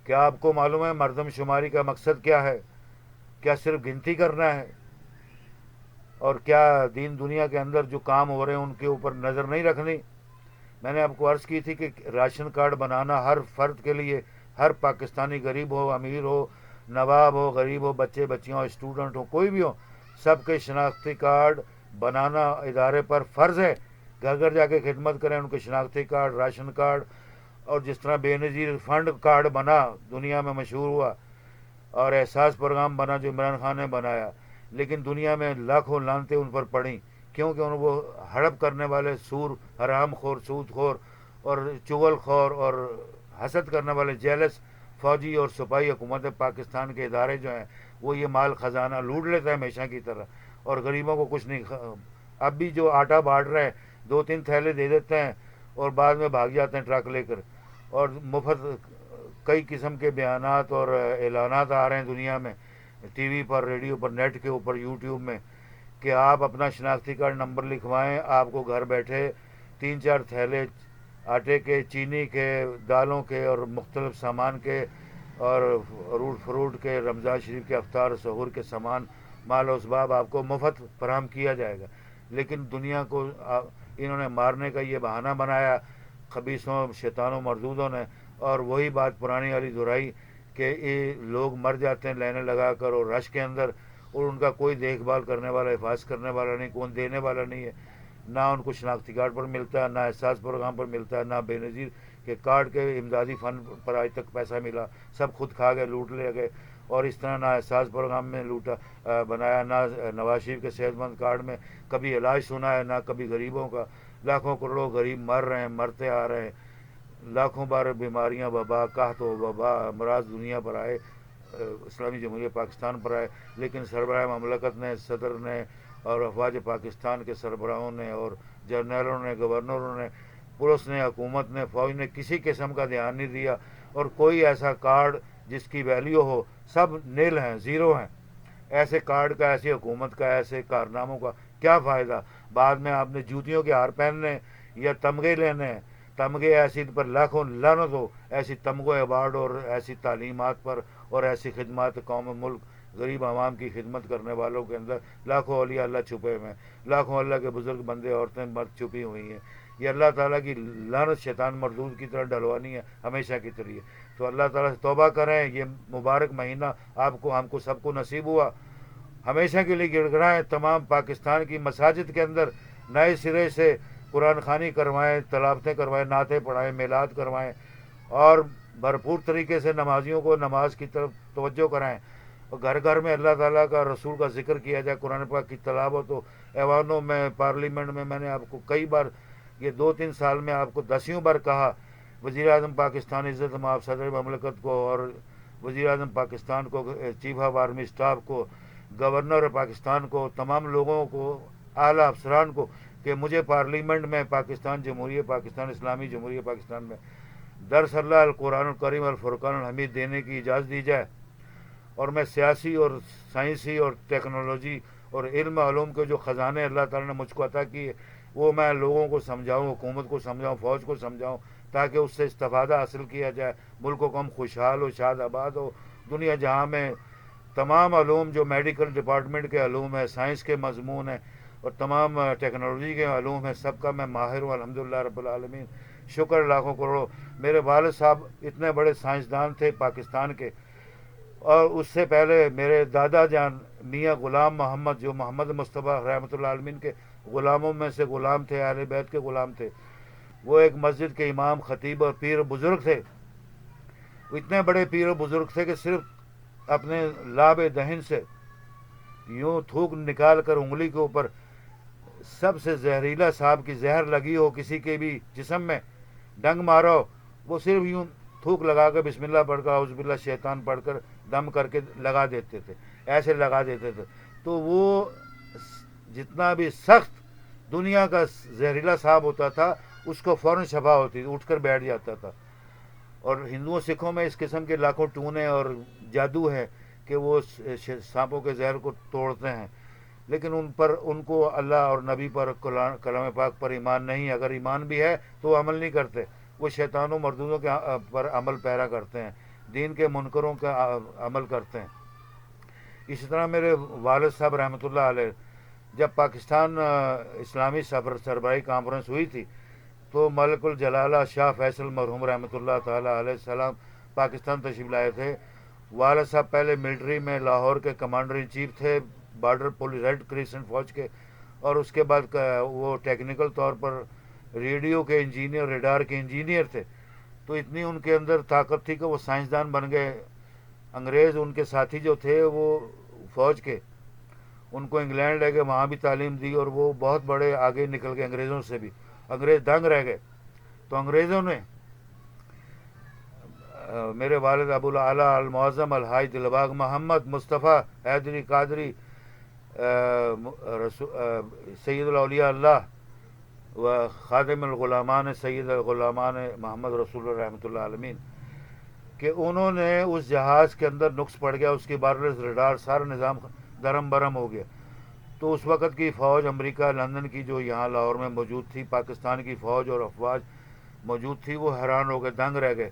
[SPEAKER 1] کیا آپ کو معلوم ہے مردم شماری کا مقصد کیا ہے کیا صرف گنتی کرنا ہے اور کیا دین دنیا کے اندر جو کام ہو رہے ہیں ان کے اوپر نظر نہیں رکھنی میں نے آپ کو عرض کی تھی کہ راشن کارڈ بنانا ہر فرد کے لیے ہر پاکستانی غریب ہو امیر ہو نواب ہو غریب ہو بچے بچیاں ہو اسٹوڈنٹ ہو کوئی بھی ہو سب کے شناختی کارڈ بنانا ادارے پر فرض ہے گھر گھر جا کے خدمت کریں ان کے شناختی کارڈ راشن کارڈ اور جس طرح بے نظیر فنڈ کارڈ بنا دنیا میں مشہور ہوا اور احساس پروگرام بنا جو عمران خان نے بنایا لیکن دنیا میں لاکھوں لعنتیں ان پر پڑیں کیونکہ ان وہ ہڑپ کرنے والے سور حرام خور سود خور اور چغل خور اور حسد کرنے والے جیلس فوجی اور سپاہی حکومت پاکستان کے ادارے جو ہیں وہ یہ مال خزانہ لوٹ لیتا ہے ہمیشہ کی طرح اور غریبوں کو کچھ نہیں اب بھی جو آٹا بانٹ رہے ہیں 2-3 تھیلے دے دیتے ہیں اور بعد میں بھاگ جاتے ہیں ٹرک لے کر اور مفت کئی قسم کے بیانات اور اعلانات آ رہے ہیں دنیا میں ٹی وی پر ریڈیو پر نیٹ کے اوپر یوٹیوب میں کہ آپ اپنا شناختی کارڈ نمبر لکھوائیں آپ کو گھر بیٹھے 3-4 تھیلے آٹے کے چینی کے دالوں کے اور مختلف سامان کے اور فروٹ کے رمضان شریف کے افطار سحور کے سامان مال و اسباب آپ کو مفت فراہم کیا جائے گا لیکن دنیا کو انہوں نے مارنے کا یہ بہانہ بنایا خبیثوں شیطانوں مردودوں نے اور وہی بات پرانی والی دہرائی کہ یہ لوگ مر جاتے ہیں لائنیں لگا کر اور رش کے اندر اور ان کا کوئی دیکھ بھال کرنے والا حفاظت کرنے والا نہیں کون دینے والا نہیں ہے نہ ان کو شناختی کارڈ پر ملتا ہے نہ احساس پروگرام پر ملتا ہے نہ بے نظیر کہ کارڈ کے امدادی فنڈ پر آج تک پیسہ ملا سب خود کھا گئے لوٹ لے گئے اور اس طرح نہ احساس پروگرام میں لوٹا بنایا نہ نواز شریف کے صحت مند کارڈ میں کبھی علاج سنا ہے نہ کبھی غریبوں کا لاکھوں کروڑوں غریب مر رہے ہیں مرتے آ رہے ہیں لاکھوں بار بیماریاں وبا قحط و وبا امراض دنیا پر آئے اسلامی جمہوریہ پاکستان پر آئے لیکن سربراہ مملکت نے صدر نے اور افواج پاکستان کے سربراہوں نے اور جرنیلوں نے گورنروں نے پولیس نے حکومت نے فوج نے کسی قسم کا دھیان نہیں دیا اور کوئی ایسا کارڈ جس کی ویلیو ہو سب نیل ہیں زیرو ہیں ایسے کارڈ کا ایسی حکومت کا ایسے کارناموں کا کیا فائدہ بعد میں آپ نے جوتیوں کے ہار پہننے یا تمغے لینے ہیں تمغے ایسی پر لاکھوں لعنت ہو ایسی تمغوں ایوارڈ اور ایسی تعلیمات پر اور ایسی خدمات قوم ملک غریب عوام کی خدمت کرنے والوں کے اندر لاکھوں اولیاء اللہ چھپے ہوئے ہیں لاکھوں اللہ کے بزرگ بندے عورتیں مرد چھپی ہوئی ہیں یہ اللہ تعالیٰ کی لعنت شیطان مردود کی طرح ڈلوانی ہے ہمیشہ کی طرح تو اللہ تعالیٰ سے توبہ کریں یہ مبارک مہینہ آپ کو ہم کو سب کو نصیب ہوا ہمیشہ کے لیے گڑ گڑائیں تمام پاکستان کی مساجد کے اندر نئے سرے سے قرآن خوانی کروائیں تلاوتیں کروائیں نعتیں پڑھائیں میلاد کروائیں اور بھرپور طریقے سے نمازیوں کو نماز کی طرف توجہ کرائیں اور گھر گھر میں اللہ تعالیٰ کا رسول کا ذکر کیا جائے قرآن پاک کی تلاوت ہو ایوانوں میں پارلیمنٹ میں نے آپ کو کئی بار یہ 2-3 سال میں آپ کو 10 بار کہا وزیر اعظم پاکستان عزت مآب صدر مملکت کو اور وزیر اعظم پاکستان کو، چیف آف آرمی اسٹاف کو، گورنر پاکستان کو، تمام لوگوں کو، اعلیٰ افسران کو کہ مجھے پارلیمنٹ میں پاکستان جمہوریہ پاکستان اسلامی جمہوریہ پاکستان میں درس اللہ القرآن الکریم الفرقان الحمید دینے کی اجازت دی جائے، اور میں سیاسی اور سائنسی اور ٹیکنالوجی اور علم علوم کے جو خزانے اللہ تعالیٰ نے مجھ کو عطا کیے وہ میں لوگوں کو سمجھاؤں، حکومت کو سمجھاؤں، فوج کو سمجھاؤں، تاکہ اس سے استفادہ حاصل کیا جائے، ملک و قوم خوشحال ہو، شاد آباد ہو، دنیا جہاں میں تمام علوم جو میڈیکل ڈپارٹمنٹ کے علوم ہیں، سائنس کے مضمون ہیں اور تمام ٹیکنالوجی کے علوم ہیں، سب کا میں ماہر ہوں الحمدللہ رب العالمین، شکر لاکھوں کروڑوں۔ میرے والد صاحب اتنے بڑے سائنسدان تھے پاکستان کے، اور اس سے پہلے میرے دادا جان میاں غلام محمد جو محمد مصطفیٰ رحمۃ اللہ عالمین کے غلاموں میں سے غلام تھے، اہل بیت کے غلام تھے، وہ ایک مسجد کے امام، خطیب اور پیر بزرگ تھے۔ وہ اتنے بڑے پیر و بزرگ تھے کہ صرف اپنے لاب دہن سے یوں تھوک نکال کر انگلی کے اوپر سب سے زہریلا سانپ کی زہر لگی ہو، کسی کے بھی جسم میں ڈنگ مارا ہو، وہ صرف یوں تھوک لگا کر بسم اللہ پڑھ کر اعوذ باللہ شیطان پڑھ کر دم کر کے لگا دیتے تھے، ایسے لگا دیتے تھے۔ تو وہ جتنا بھی سخت دنیا کا زہریلا سانپ ہوتا تھا اس کو فوراً شفا ہوتی تھی، اٹھ کر بیٹھ جاتا تھا۔ اور ہندوؤں سکھوں میں اس قسم کے لاکھوں ٹونے اور جادو ہے کہ وہ سانپوں کے زہر کو توڑتے ہیں، لیکن ان کو اللہ اور نبی پر کلام پاک پر ایمان نہیں، اگر ایمان بھی ہے تو وہ عمل نہیں کرتے، وہ شیطانوں مردودوں کے پر عمل پیرا کرتے ہیں، دین کے منکروں کا عمل کرتے ہیں۔ اسی طرح میرے والد صاحب رحمۃ اللہ علیہ جب پاکستان اسلامی سربراہی کانفرنس ہوئی تھی تو ملک الجلالہ شاہ فیصل مرحوم رحمۃ اللہ تعالیٰ علیہ السلام پاکستان تشریف لائے تھے۔ والد صاحب پہلے ملٹری میں لاہور کے کمانڈر ان چیف تھے، بارڈر پولیس ریڈ کریسنٹ فوج کے، اور اس کے بعد وہ ٹیکنیکل طور پر ریڈیو کے انجینئر، ریڈار کے انجینئر تھے۔ تو اتنی ان کے اندر طاقت تھی کہ وہ سائنسدان بن گئے۔ انگریز ان کے ساتھی جو تھے وہ فوج کے، ان کو انگلینڈ لے گئے، وہاں بھی تعلیم دی اور وہ بہت بڑے آگے نکل گئے انگریزوں سے بھی، انگریز دنگ رہ گئے۔ تو انگریزوں نے میرے والد ابو الاعلیٰ المعظم الحاج دلباغ محمد مصطفیٰ حیدری قادری سید الاولیاء اللہ و خادم الغلامان سید الغلامان محمد رسول اللہ رحمۃ اللہ عالمین کہ انہوں نے اس جہاز کے اندر نقص پڑ گیا، اس کی وائرلیس ریڈار سارا نظام درم برم ہو گیا۔ تو اس وقت کی فوج امریکہ لندن کی جو یہاں لاہور میں موجود تھی، پاکستان کی فوج اور افواج موجود تھی، وہ حیران ہو گئے، دنگ رہ گئے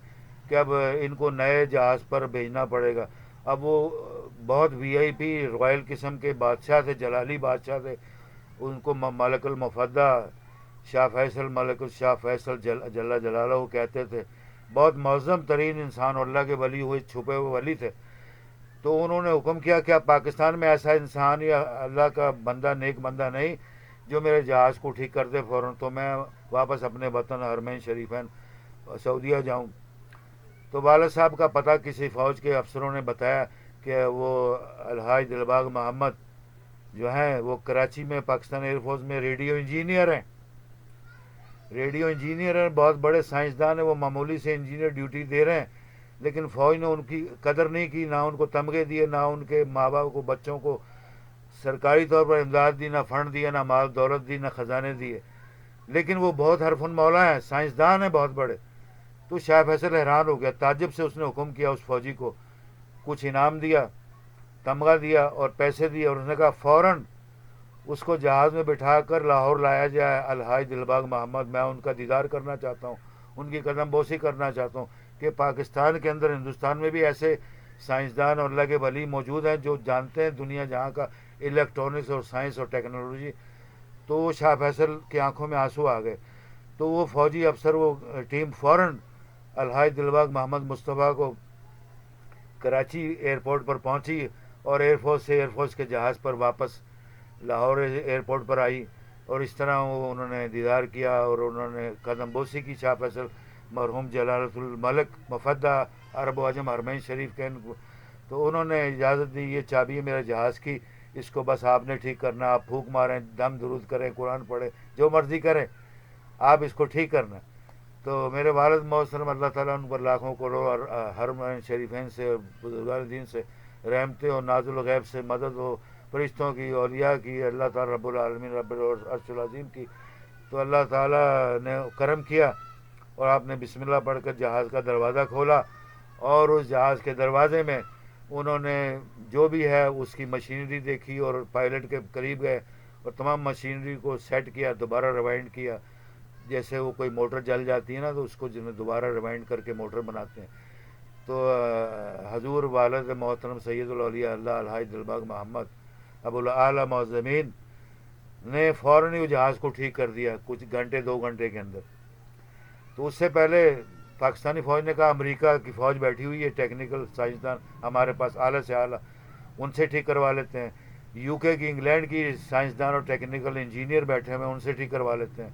[SPEAKER 1] کہ اب ان کو نئے جہاز پر بھیجنا پڑے گا۔ اب وہ بہت وی آئی پی رائل قسم کے بادشاہ تھے، جلالی بادشاہ تھے، ان کو ملک المفدہ شاہ فیصل، ملک الشاہ فیصل جل جلالہ کہتے تھے، بہت معظم ترین انسان اور اللہ کے ولی ہوئے، چھپے ہوئے ولی تھے۔ تو انہوں نے حکم کیا کہ اب پاکستان میں ایسا انسان یا اللہ کا بندہ، نیک بندہ نہیں جو میرے جہاز کو ٹھیک کر دے فوراً، تو میں واپس اپنے وطن حرمین شریفین سعودیہ جاؤں۔ تو والد صاحب کا پتہ کسی فوج کے افسروں نے بتایا کہ وہ الحاج دلباغ محمد جو ہیں وہ کراچی میں پاکستان ایئر فورس میں ریڈیو انجینئر ہیں، ریڈیو انجینئر ہیں، بہت بڑے سائنسدان ہیں، وہ معمولی سے انجینئر ڈیوٹی دے رہے ہیں، لیکن فوج نے ان کی قدر نہیں کی، نہ ان کو تمغے دیے، نہ ان کے ماں باپ کو، بچوں کو سرکاری طور پر امداد دی، نہ فنڈ دیا، نہ مال دولت دی، نہ خزانے دیے، لیکن وہ بہت حرفن مولا ہیں، سائنسدان ہیں بہت بڑے۔ تو شاہ فیصل حیران ہو گیا، تعجب سے اس نے حکم کیا اس فوجی کو، کچھ انعام دیا، تمغہ دیا اور پیسے دیے، اور اس نے کہا فوراً اس کو جہاز میں بٹھا کر لاہور لایا جائے، الحاج دلباغ محمد، میں ان کا دیدار کرنا چاہتا ہوں، ان کی قدم بوسی کرنا چاہتا ہوں کہ پاکستان کے اندر، ہندوستان میں بھی ایسے سائنسدان اور اللہ کے ولی موجود ہیں جو جانتے ہیں دنیا جہاں کا الیکٹرانکس اور سائنس اور ٹیکنالوجی۔ تو وہ شاہ فیصل کی آنکھوں میں آنسو آ گئے۔ تو وہ فوجی افسر، وہ ٹیم فوراً الحاج دلباغ محمد مصطفیٰ کو کراچی ایئرپورٹ پر پہنچی اور ایئر فورس سے ایئر فورس کے جہاز پر واپس لاہور ایئرپورٹ پر آئی، اور اس طرح وہ انہوں نے دیدار کیا اور انہوں نے قدم بوسی کی شاہ فیصل مرحوم جلالۃ الملک مفدہ عرب و عجم حرمین شریف کے۔ تو انہوں نے اجازت دی، یہ چابی ہے میرے جہاز کی، اس کو بس آپ نے ٹھیک کرنا، آپ پھونک ماریں، دم درود کریں، قرآن پڑھیں، جو مرضی کریں۔ آپ اس کو ٹھیک کرنا. تو میرے والد محترم اللہ تعالیٰ ان پر لاکھوں کروڑ اور حرمین شریفین سے بزرگان دین سے رحمتیں اور نازل الغیب سے مدد ہو، فرشتوں کی، اولیاء کی، اللہ تعالیٰ رب العالمین رب العرش العظیم کی. تو اللہ تعالیٰ نے کرم کیا اور آپ نے بسم اللہ پڑھ کر جہاز کا دروازہ کھولا، اور اس جہاز کے دروازے میں انہوں نے جو بھی ہے اس کی مشینری دیکھی اور پائلٹ کے قریب گئے اور تمام مشینری کو سیٹ کیا، دوبارہ ریوائنڈ کیا. جیسے وہ کوئی موٹر جل جاتی ہے نا تو اس کو دوبارہ ریوائنڈ کر کے موٹر بناتے ہیں. تو حضور والد محترم سید الاولیاء اللہ الحاج دلباغ محمد ابو الاعلیٰ معظمین نے فوراً ہی جہاز کو ٹھیک کر دیا کچھ گھنٹے 2 گھنٹے کے اندر. تو اس سے پہلے پاکستانی فوج نے کہا امریکہ کی فوج بیٹھی ہوئی ہے، ٹیکنیکل سائنسدان ہمارے پاس اعلیٰ سے اعلیٰ، ان سے ٹھیک کروا لیتے ہیں. یو کے کی، انگلینڈ کی سائنسدان اور ٹیکنیکل انجینئر بیٹھے ہوئے، ان سے ٹھیک کروا لیتے ہیں.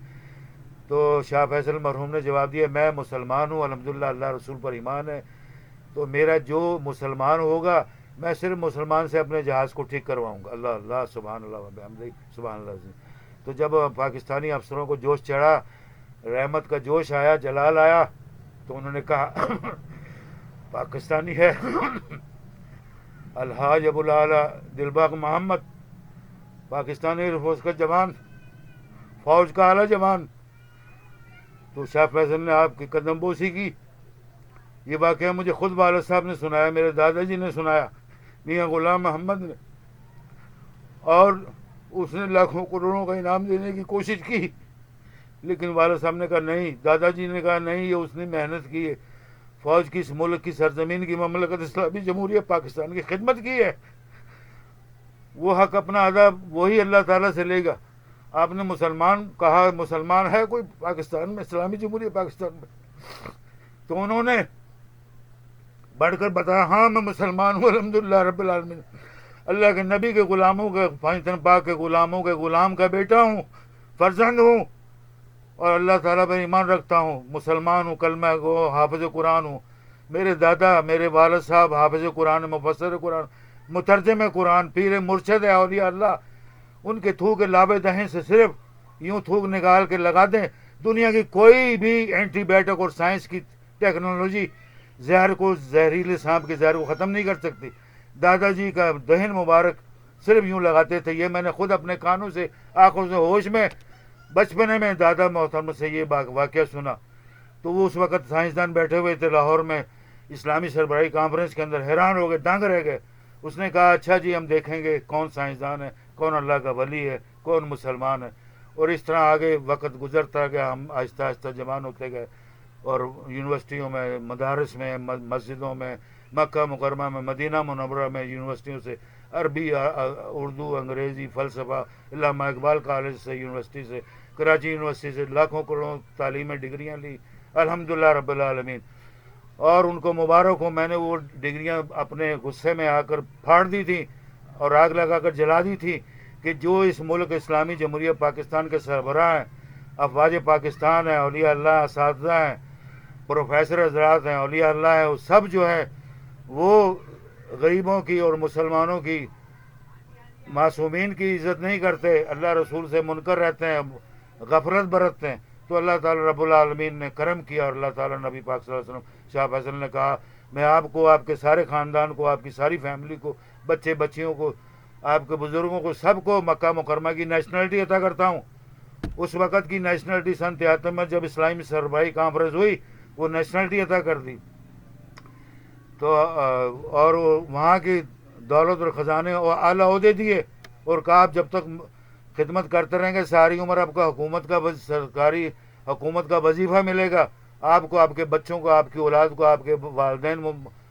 [SPEAKER 1] تو شاہ فیصل مرحوم نے جواب دیا میں مسلمان ہوں، الحمدللہ اللہ رسول پر ایمان ہے، تو میرا جو مسلمان ہوگا میں صرف مسلمان سے اپنے جہاز کو ٹھیک کرواؤں گا. اللہ اللہ سبحان اللہ وبحمدہ سبحان اللہ عظیم. تو جب پاکستانی افسروں کو جوش چڑھا، رحمت کا جوش آیا، جلال آیا، تو انہوں نے کہا پاکستانی ہے الحاج ابو الاعلیٰ دلباغ محمد، پاکستانی فوج کا جوان، فوج کا اعلیٰ جوان. تو شاہ فیصل نے آپ کی قدم بوسی کی. یہ واقعہ مجھے خود والد صاحب نے سنایا، میرے دادا جی نے سنایا، میاں غلام محمد نے، اور اس نے لاکھوں کروڑوں کا انعام دینے کی کوشش کی، لیکن والد صاحب نے کہا نہیں، دادا جی نے کہا نہیں، یہ اس نے محنت کی ہے، فوج کی اس ملک کی سرزمین کی مملکت اسلامی جمہوریہ پاکستان کی خدمت کی ہے، وہ حق اپنا ادا وہی اللہ تعالیٰ سے لے گا. آپ نے مسلمان کہا، مسلمان ہے کوئی پاکستان میں، اسلامی جمہوریہ پاکستان میں؟ تو انہوں نے بڑھ کر بتایا ہاں میں مسلمان ہوں الحمدللہ رب العالمین، اللہ کے نبی کے غلاموں کے، پاکستان پاک کے غلاموں کے غلام کا بیٹا ہوں، فرزند ہوں، اور اللہ تعالیٰ پر ایمان رکھتا ہوں، مسلمان ہوں، کلمہ گو، حافظ قرآن ہوں. میرے دادا، میرے والد صاحب حافظ قرآن، مفسر قرآن، مترجم قرآن، پیر مرشد ہے اولیاء اللہ. ان کے تھوک لابے دہیں سے صرف یوں تھوک نکال کے لگا دیں، دنیا کی کوئی بھی اینٹی بایوٹک اور سائنس کی ٹیکنالوجی زہر کو، زہریلے سانپ کے زہر کو ختم نہیں کر سکتی. دادا جی کا دہن مبارک صرف یوں لگاتے تھے. یہ میں نے خود اپنے کانوں سے، آنکھوں سے، ہوش میں بچپنے میں دادا محترم سے یہ واقعہ سنا. تو وہ اس وقت سائنسدان بیٹھے ہوئے تھے لاہور میں اسلامی سربراہی کانفرنس کے اندر، حیران ہو گئے، دنگ رہ گئے. اس نے کہا اچھا جی ہم دیکھیں گے کون سائنسدان ہے، کون اللہ کا ولی ہے، کون مسلمان ہے. اور اس طرح آگے وقت گزرتا گیا، ہم آہستہ آہستہ جوان ہوتے گئے، اور یونیورسٹیوں میں، مدارس میں، مسجدوں میں، مکہ مکرمہ میں، مدینہ منورہ میں یونیورسٹیوں سے عربی، اردو، انگریزی، فلسفہ، علامہ اقبال کالج سے، یونیورسٹی سے، کراچی یونیورسٹی سے لاکھوں کروڑوں تعلیمی ڈگریاں لی الحمدللہ رب العالمین. اور ان کو مبارک ہو، میں نے وہ ڈگریاں اپنے غصے میں آ کر پھاڑ دی تھیں اور آگ لگا کر جلا دی تھی کہ جو اس ملک اسلامی جمہوریہ پاکستان کے سربراہ ہیں، افواج پاکستان ہیں، اولیاء اللہ اساتذہ ہیں، پروفیسر حضرات ہیں، اولیاء اللہ ہیں، وہ سب جو ہے وہ غریبوں کی اور مسلمانوں کی، معصومین کی عزت نہیں کرتے، اللہ رسول سے منکر رہتے ہیں، غفلت برتتے ہیں. تو اللہ تعالیٰ رب العالمین نے کرم کیا، اور اللہ تعالیٰ نبی پاک صلی اللہ علیہ وسلم شاہ فیصل نے کہا میں آپ کو، آپ کے سارے خاندان کو، آپ کی ساری فیملی کو، بچے بچیوں کو، آپ کے بزرگوں کو، سب کو مکہ مکرمہ کی نیشنلٹی عطا کرتا ہوں. اس وقت کی نیشنلٹی سن 73 میں جب اسلامی سربراہی کانفرنس ہوئی، وہ نیشنلٹی عطا کر دی. تو اور وہاں کی دولت اور خزانے اور اعلیٰ عہدے دیے، اور کہا آپ جب تک خدمت کرتے رہیں گے ساری عمر آپ کو حکومت کا، سرکاری حکومت کا وظیفہ ملے گا، آپ کو، آپ کے بچوں کو، آپ کی اولاد کو، آپ کے والدین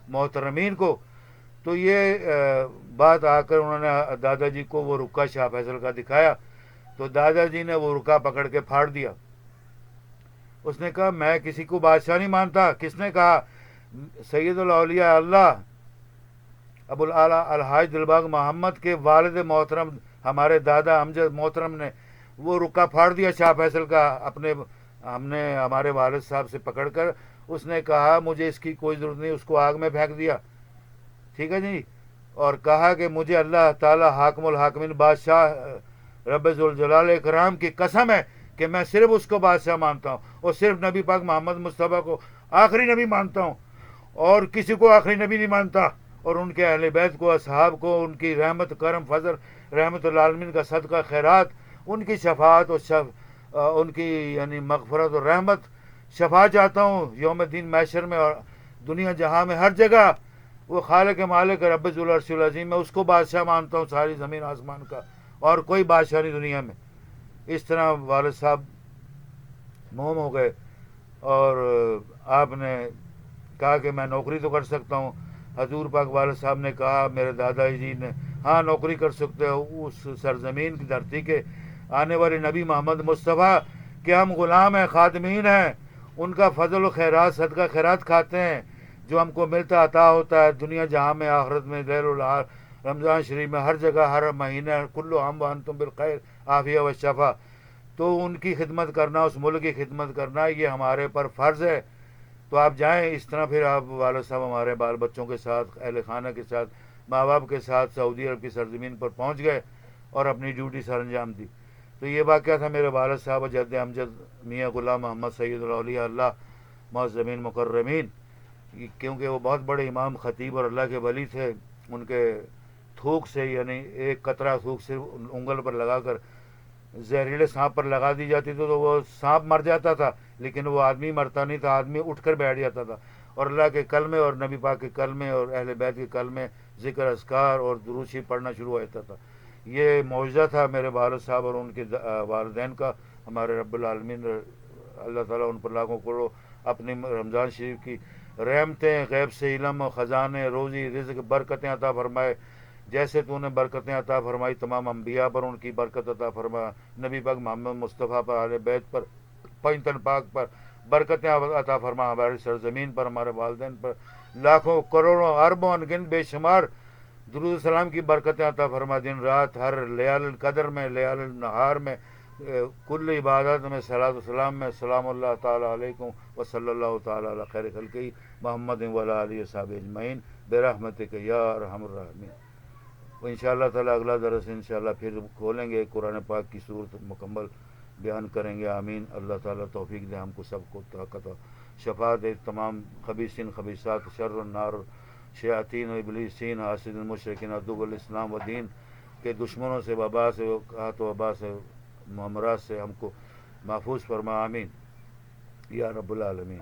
[SPEAKER 1] محترمین کو. تو یہ بات آ کر انہوں نے دادا جی کو وہ رکا شاہ فیصل کا دکھایا، تو دادا جی نے وہ رکا پکڑ کے پھاڑ دیا. اس نے کہا میں کسی کو بادشاہ نہیں مانتا. کس نے کہا؟ سید الاولیاء اللہ ابو الاعلیٰ الحاج دلباغ محمد کے والد محترم ہمارے دادا امجد محترم نے وہ رکا پھاڑ دیا شاہ فیصل کا. ہم نے ہمارے والد صاحب سے پکڑ کر، اس نے کہا مجھے اس کی کوئی ضرورت نہیں، اس کو آگ میں پھینک دیا. ٹھیک ہے جی. اور کہا کہ مجھے اللہ تعالیٰ حاکم الحاکمین بادشاہ رب ذوالجلال اکرام کی قسم ہے کہ میں صرف اس کو بادشاہ مانتا ہوں اور صرف نبی پاک محمد مصطفیٰ کو آخری نبی مانتا ہوں اور کسی کو آخری نبی نہیں مانتا، اور ان کے اہل بیت کو، اصحاب کو، ان کی رحمت کرم فضل رحمت العالمین کا صدقہ خیرات، ان کی شفاعت اور ان کی یعنی مغفرت اور رحمت شفاعت چاہتا ہوں یوم دین محشر میں اور دنیا جہاں میں ہر جگہ۔ وہ خالق مالک رب ذو العرش العظیم، میں اس کو بادشاہ مانتا ہوں ساری زمین آسمان کا، اور کوئی بادشاہ نہیں دنیا میں۔ اس طرح والد صاحب موم ہو گئے، اور آپ نے کہا کہ میں نوکری تو کر سکتا ہوں۔ حضور پاک والد صاحب نے کہا، میرے دادا جی نے، ہاں نوکری کر سکتے ہو اس سرزمین کی دھرتی کے آنے والے نبی محمد مصطفیٰ کہ ہم غلام ہیں، خادمین ہیں، ان کا فضل و خیرات صدقہ خیرات کھاتے ہیں، جو ہم کو ملتا عطا ہوتا ہے دنیا جہاں میں، آخرت میں، لیل النہار، رمضان شریف میں، ہر جگہ ہر مہینے، کلو عام وانتم بالخیر عافیہ و شفا۔ تو ان کی خدمت کرنا، اس ملک کی خدمت کرنا، یہ ہمارے پر فرض ہے۔ تو آپ جائیں۔ اس طرح پھر آپ والد صاحب ہمارے بال بچوں کے ساتھ، اہل خانہ کے ساتھ، ماں باپ کے ساتھ سعودی عرب کی سرزمین پر پہنچ گئے اور اپنی ڈیوٹی سر انجام دی۔ تو یہ واقعہ تھا میرے والد صاحب جد امجد میاں غلام محمد سید الاولیاء اللہ معظمین مکرمین، کیونکہ وہ بہت بڑے امام خطیب اور اللہ کے ولی تھے۔ ان کے تھوک سے، یعنی ایک قطرہ تھوک سے انگل پر لگا کر زہریلے سانپ پر لگا دی جاتی تھی تو وہ سانپ مر جاتا تھا، لیکن وہ آدمی مرتا نہیں تھا، آدمی اٹھ کر بیٹھ جاتا تھا، اور اللہ کے کلمے اور نبی پاک کے کلمے اور اہل بیت کے کلمے، ذکر اذکار اور درود شریف پڑھنا شروع ہو جاتا تھا۔ یہ معجزہ تھا میرے والد صاحب اور ان کے والدین کا۔ ہمارے رب العالمین اللہ تعالیٰ ان پر لاکھوں کروڑوں اپنی رمضان شریف کی رحمتیں، غیب سے علم، خزانے، روزی، رزق، برکتیں عطا فرمائے۔ جیسے تو نے برکتیں عطا فرمائی تمام انبیاء پر، ان کی برکت عطا فرما نبی پاک محمد مصطفیٰ پر، اہل بیت پر، پنجتن پاک پر برکتیں عطا فرما، ہماری سرزمین پر، ہمارے والدین پر لاکھوں کروڑوں اربوں انگن بے شمار درود السلام کی برکتیں عطا فرما۔ دن رات ہر لیال القدر میں، لیال النہار میں، کل عبادت میں، صلاۃ السلام میں، سلام اللہ تعالیٰ علیکم و صلی اللہ تعالیٰ علی خیر خلقہ محمد وعلی آلہ وصحبہ اجمعین برحمتک یا ارحم الراحمین۔ وہ انشاءاللہ تعالیٰ اگلا درس انشاءاللہ پھر کھولیں گے، قرآن پاک کی صورت مکمل بیان کریں گے۔ آمین۔ اللہ تعالیٰ توفیق دے ہم کو سب کو، طاقت و شفا دے تمام خبیثین خبیثات، شر النار شیاطین و ابلیسین، حاسد المشرکین، عدو الاسلام و دین کے دشمنوں سے، وبا سے، قحط و وبا سے، امراض سے ہم کو محفوظ فرما۔ آمین یا رب العالمین۔